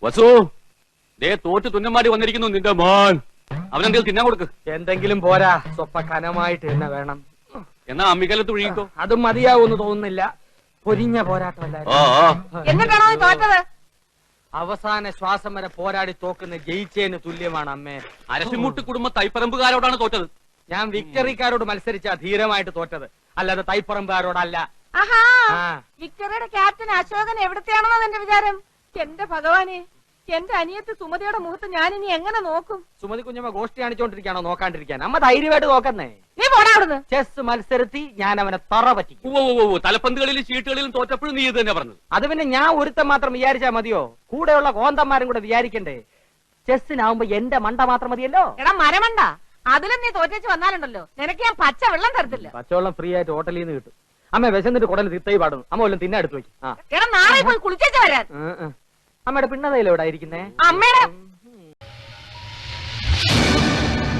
വസു, ദേ തോറ്റ് തുന്നമാടി വന്നിരിക്കുന്നു നിന്റെ മോൻ. അവനെന്തെങ്കിലും തിന്നാൻ കൊടുക്ക്. എന്തെങ്കിലും പോരാ, സ്വപ്പ കനമായിട്ട് തന്നെ വേണം. എന്നാ അമ്മിക്കലത്ത് ഒഴുകിക്കോ. അതും മതിയാവൂന്ന് തോന്നുന്നില്ല. പൊരിഞ്ഞ പോരാട്ടമല്ല. എന്നിട്ടാണോ നീ തോറ്റത്? അവസാന ശ്വാസം വരെ പോരാടി തോക്കുന്ന ജയിച്ചേന് തുല്യമാണ് അമ്മേ. അരശിമുട്ട് കുടുംബ തൈപ്പറമ്പുകാരോടാണ് തോറ്റത്. ഞാൻ വിക്ടറിക്കാരോട് മത്സരിച്ച ധീരമായിട്ട് തോറ്റത്, അല്ലാതെ തൈപ്പറമ്പുകാരോടല്ല. ആഹാ, വിക്ടറിയുടെ ക്യാപ്റ്റൻ അശോകൻ എവിടത്തെയാണെന്നോ എന്റെ വിചാരം. എന്റെ ഭഗവാനെ, എന്റെ അനിയത്ത് സുമതിയുടെ മുഖത്ത് ഞാൻ ഇനി എങ്ങനെ നോക്കും? സുമതി കുഞ്ഞമ്മ ഗോഷ്ടി കാണിച്ചോണ്ടിരിക്കാണോ നോക്കാണ്ടിരിക്കാൻ? അമ്മ ധൈര്യമായിട്ട് നോക്കുന്നേ. നീ പോടാ അവിടുന്ന്. ചെസ് മത്സരത്തിൽ ഞാൻ അവനെ തറ പറ്റിക്കും. തലപ്പന്തുകളിലും ചീട്ടുകളിലും തോറ്റപ്പോഴും നീ ഇത് തന്നെ പറഞ്ഞത്. അത് പിന്നെ ഞാൻ ഒരുത്തം മാത്രം വിചാരിച്ചാ മതിയോ? കൂടെയുള്ള കോന്തന്മാരും കൂടെ വിചാരിക്കണ്ടേ? ചെസ്സിനാവുമ്പോ എന്റെ മണ്ട മാത്രം മതിയല്ലോ. എടാ മരമണ്ട, അതിലും നീ തോറ്റേച്ച് വന്നാലുണ്ടല്ലോ നിനക്ക് ഞാൻ പച്ച വെള്ളം തരത്തില്ല. പച്ചവെള്ളം ഫ്രീ ആയിട്ട് ഹോട്ടലിൽ നിന്ന് കിട്ടും. അമ്മ വിശന്നിട്ട് കുടൽ തിത്തൈ പാടുന്നു. അമ്മ വല്ലതും തിന്നെ എടുത്തു വയ്ക്കും. എടാ നാളെ പോയി കുളിച്ചേച്ച് വരാൻ. അമ്മയുടെ പിണ്ണതയിലെവിടെ ഇരിക്കുന്നേ? അമ്മയുടെ